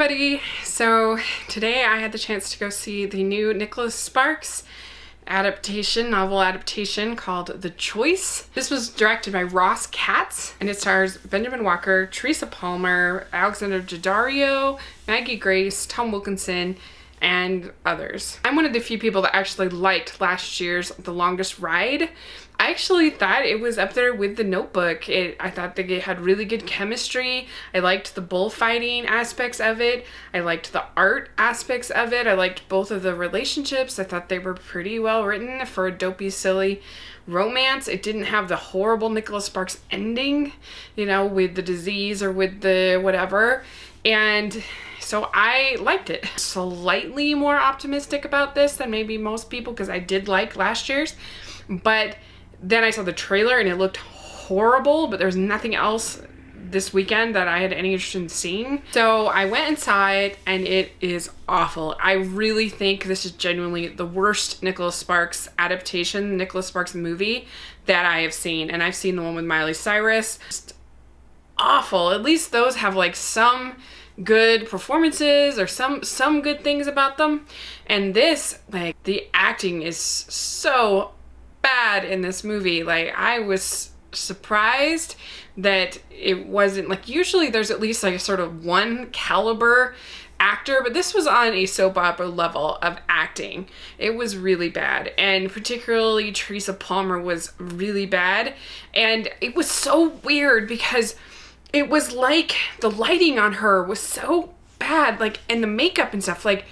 everybody. So today I had the chance to go see the new Nicholas Sparks novel adaptation called The Choice. This was directed by Ross Katz and it stars Benjamin Walker, Teresa Palmer, Alexander Daddario, Maggie Grace, Tom Wilkinson, and others. I'm one of the few people that actually liked last year's The Longest Ride. I actually thought it was up there with The Notebook. I thought that it had really good chemistry. I liked the bullfighting aspects of it. I liked the art aspects of it. I liked both of the relationships. I thought they were pretty well written for a dopey, silly romance. It didn't have the horrible Nicholas Sparks ending, you know, with the disease or with the whatever. And so I liked it. Slightly more optimistic about this than maybe most people because I did like last year's. But then I saw the trailer and it looked horrible, but there's nothing else this weekend that I had any interest in seeing. So I went and saw it and it is awful. I really think this is genuinely the worst Nicholas Sparks adaptation, Nicholas Sparks movie that I have seen. And I've seen the one with Miley Cyrus. Just awful. At least those have like some good performances or some good things about them. And this, like, the acting is so bad in this movie. Like, I was surprised that it wasn't, like, usually there's at least like a sort of one caliber actor, but this was on a soap opera level of acting. It was really bad, and particularly Teresa Palmer was really bad. And it was so weird because it was like the lighting on her was so bad, like, and the makeup and stuff, like,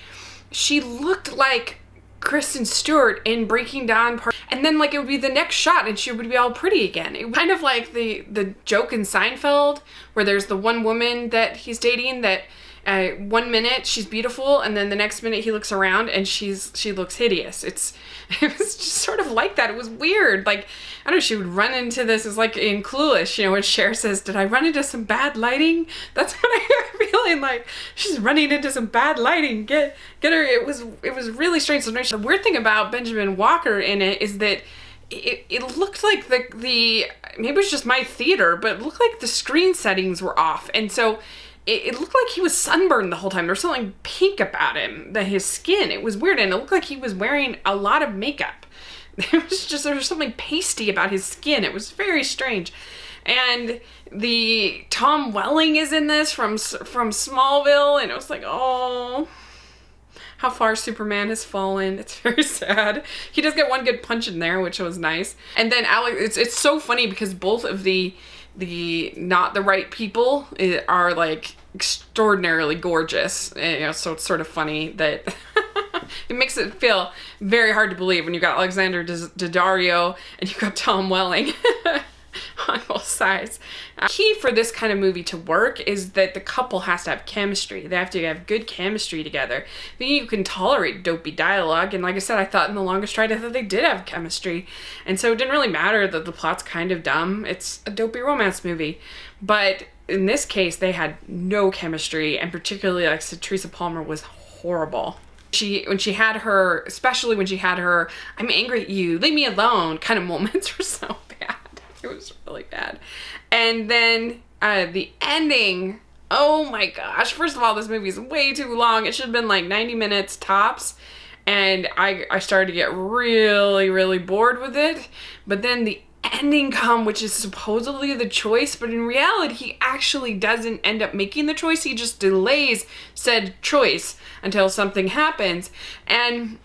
she looked like Kristen Stewart in Breaking Dawn and then like it would be the next shot and she would be all pretty again. It was kind of like the joke in Seinfeld where there's the one woman that he's dating that 1 minute she's beautiful and then the next minute he looks around and she looks hideous. It was just sort of like that. It was weird. Like, I don't know, she would run into this, it's like in Clueless, you know, when Cher says, "Did I run into some bad lighting?" That's what I'm feeling like. She's running into some bad lighting. Get her. It was really strange. So the weird thing about Benjamin Walker in it is that it looked like the maybe it was just my theater, but it looked like the screen settings were off. And so it looked like he was sunburned the whole time. There was something pink about him, his skin. It was weird, and it looked like he was wearing a lot of makeup. There was something pasty about his skin. It was very strange. And the Tom Welling is in this from Smallville, and it was like, oh, how far Superman has fallen. It's very sad. He does get one good punch in there, which was nice. And then Alex, it's so funny because both of the not the right people are like extraordinarily gorgeous, you know, so it's sort of funny that it makes it feel very hard to believe when you got Alexander Daddario and you got Tom Welling on both sides. Key for this kind of movie to work is that the couple has to have chemistry. They have to have good chemistry together. Then you can tolerate dopey dialogue, and like I said, I thought in The Longest Ride, I thought they did have chemistry, and so it didn't really matter that the plot's kind of dumb. It's a dopey romance movie, but in this case, they had no chemistry, and particularly, like I said, Teresa Palmer was horrible. When she had her, "I'm angry at you, leave me alone" kind of moments were so bad. It was really bad. And then the ending, oh my gosh. First of all, this movie is way too long. It should have been like 90 minutes tops. And I started to get really, really bored with it. But then the ending which is supposedly the choice, but in reality, he actually doesn't end up making the choice. He just delays said choice until something happens. And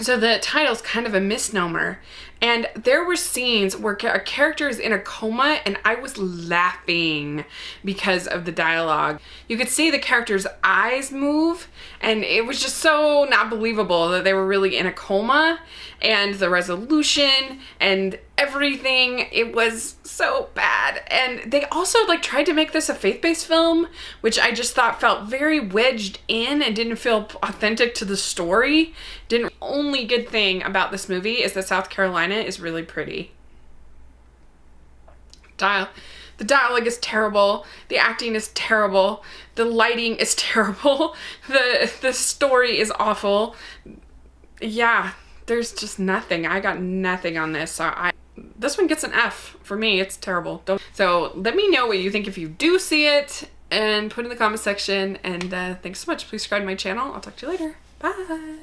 so the title's kind of a misnomer. And there were scenes where a character is in a coma and I was laughing because of the dialogue. You could see the character's eyes move and it was just so not believable that they were really in a coma, and the resolution and everything, it was so bad. And they also like tried to make this a faith-based film, which I just thought felt very wedged in and didn't feel authentic to the story. Only good thing about this movie is that South Carolina is really pretty. The dialogue is terrible. The acting is terrible. The lighting is terrible. The story is awful. Yeah, there's just nothing. I got nothing on this. So this one gets an F for me. It's terrible. So let me know what you think if you do see it. and put in the comment section. And thanks so much. Please subscribe to my channel. I'll talk to you later. Bye.